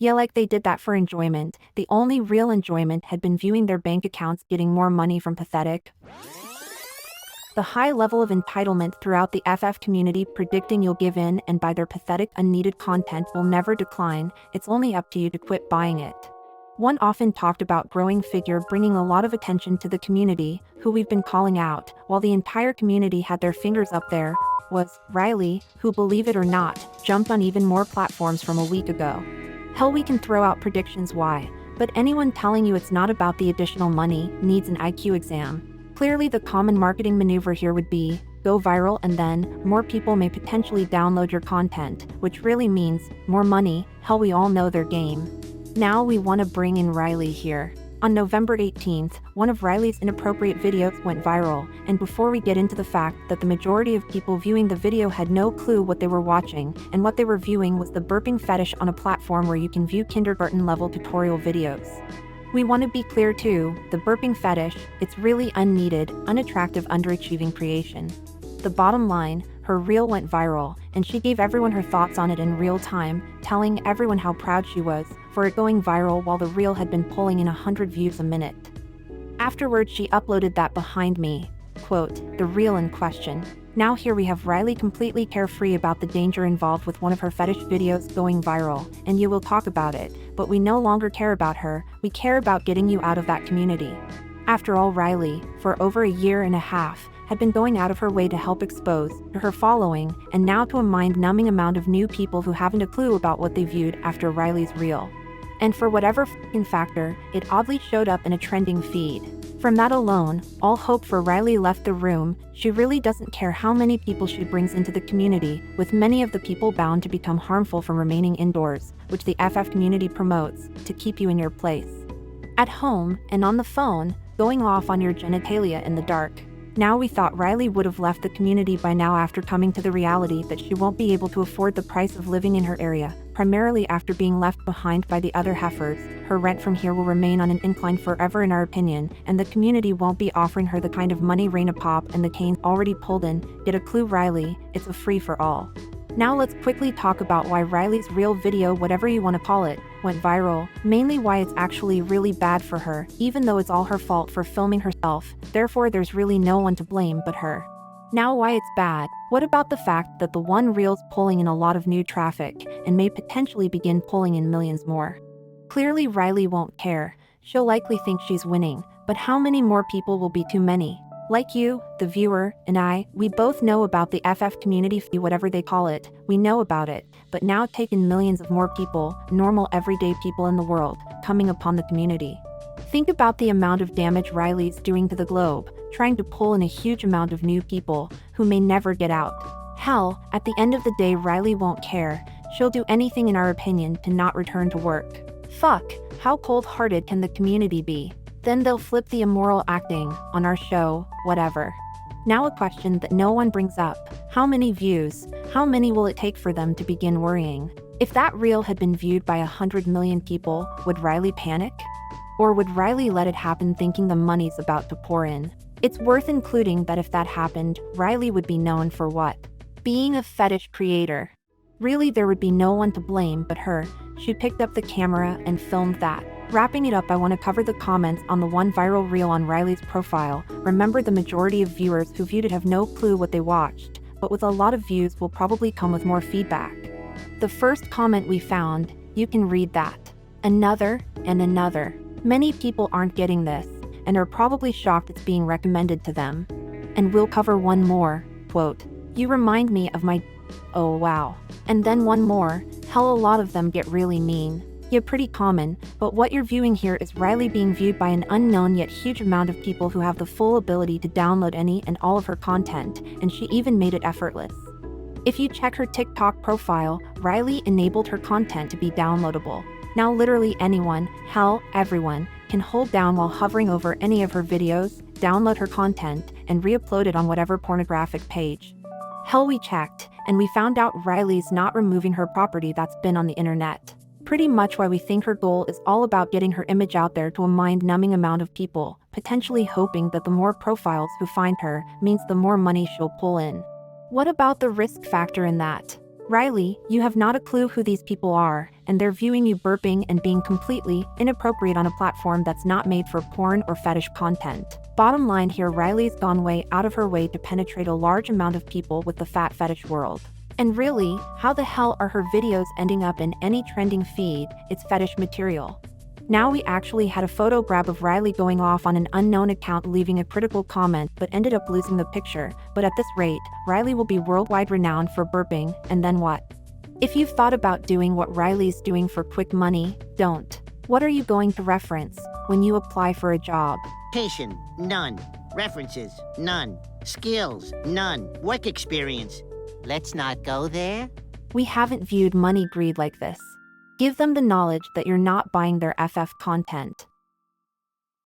Yeah, like they did that for enjoyment. The only real enjoyment had been viewing their bank accounts getting more money from pathetic. The high level of entitlement throughout the FF community predicting you'll give in and buy their pathetic, unneeded content will never decline. It's only up to you to quit buying it. One often talked about growing figure bringing a lot of attention to the community, who we've been calling out, while the entire community had their fingers up there, was Rylie, who, believe it or not, jumped on even more platforms from a week ago. Hell, we can throw out predictions why, but anyone telling you it's not about the additional money needs an IQ exam. Clearly, the common marketing maneuver here would be, go viral and then, more people may potentially download your content, which really means, more money. Hell, we all know their game. Now we want to bring in Rylie here. On November 18th, one of Rylie's inappropriate videos went viral, and before we get into the fact that the majority of people viewing the video had no clue what they were watching, and what they were viewing was the burping fetish on a platform where you can view kindergarten-level tutorial videos. We want to be clear too, the burping fetish, it's really unneeded, unattractive underachieving creation. The bottom line, her reel went viral, and she gave everyone her thoughts on it in real time, telling everyone how proud she was for it going viral while the reel had been pulling in 100 views a minute. Afterwards, she uploaded that behind me, quote, the reel in question. Now here we have Rylie completely carefree about the danger involved with one of her fetish videos going viral, and you will talk about it, but we no longer care about her, we care about getting you out of that community. After all, Rylie, for over a year and a half, had been going out of her way to help expose to her following, and now to a mind-numbing amount of new people who haven't a clue about what they viewed after Rylie's reel. And for whatever f***ing factor, it oddly showed up in a trending feed. From that alone, all hope for Rylie left the room. She really doesn't care how many people she brings into the community, with many of the people bound to become harmful from remaining indoors, which the FF community promotes, to keep you in your place. At home, and on the phone, going off on your genitalia in the dark. Now we thought Rylie would have left the community by now after coming to the reality that she won't be able to afford the price of living in her area, primarily after being left behind by the other heifers. Her rent from here will remain on an incline forever in our opinion, and the community won't be offering her the kind of money Raina Pop and the Canes already pulled in. Get a clue, Rylie, it's a free for all. Now let's quickly talk about why Rylie's reel video, whatever you want to call it, went viral, mainly why it's actually really bad for her, even though it's all her fault for filming herself, therefore there's really no one to blame but her. Now why it's bad, what about the fact that the one reel's pulling in a lot of new traffic, and may potentially begin pulling in millions more? Clearly Rylie won't care, she'll likely think she's winning, but how many more people will be too many? Like you, the viewer, and I, we both know about the FF community, whatever they call it, we know about it, but now take in millions of more people, normal everyday people in the world, coming upon the community. Think about the amount of damage Rylie's doing to the globe, trying to pull in a huge amount of new people, who may never get out. Hell, at the end of the day Rylie won't care, she'll do anything in our opinion to not return to work. Fuck, how cold-hearted can the community be? Then they'll flip the immoral acting on our show, whatever. Now a question that no one brings up. How many views? How many will it take for them to begin worrying? If that reel had been viewed by 100 million people, would Rylie panic? Or would Rylie let it happen thinking the money's about to pour in? It's worth including that if that happened, Rylie would be known for what? Being a fetish creator. Really, there would be no one to blame but her. She picked up the camera and filmed that. Wrapping it up, I want to cover the comments on the one viral reel on Rylie's profile. Remember, the majority of viewers who viewed it have no clue what they watched, but with a lot of views will probably come with more feedback. The first comment we found, you can read that. Another, and another. Many people aren't getting this, and are probably shocked it's being recommended to them. And we'll cover one more, quote, you remind me of my oh wow. And then one more, hell, a lot of them get really mean. Yeah, pretty common, but what you're viewing here is Rylie being viewed by an unknown yet huge amount of people who have the full ability to download any and all of her content, and she even made it effortless. If you check her TikTok profile, Rylie enabled her content to be downloadable. Now literally anyone, hell, everyone, can hold down while hovering over any of her videos, download her content, and re-upload it on whatever pornographic page. Hell, we checked, and we found out Rylie's not removing her property that's been on the internet. Pretty much why we think her goal is all about getting her image out there to a mind-numbing amount of people, potentially hoping that the more profiles who find her means the more money she'll pull in. What about the risk factor in that? Rylie, you have not a clue who these people are, and they're viewing you burping and being completely inappropriate on a platform that's not made for porn or fetish content. Bottom line here, Rylie's gone way out of her way to penetrate a large amount of people with the fat fetish world. And really, how the hell are her videos ending up in any trending feed? It's fetish material. Now we actually had a photo grab of Rylie going off on an unknown account leaving a critical comment but ended up losing the picture. But at this rate, Rylie will be worldwide renowned for burping, and then what? If you've thought about doing what Rylie's doing for quick money, don't. What are you going to reference when you apply for a job? Education, none. References, none. Skills, none. Work experience. Let's not go there. We haven't viewed money greed like this. Give them the knowledge that you're not buying their FF content.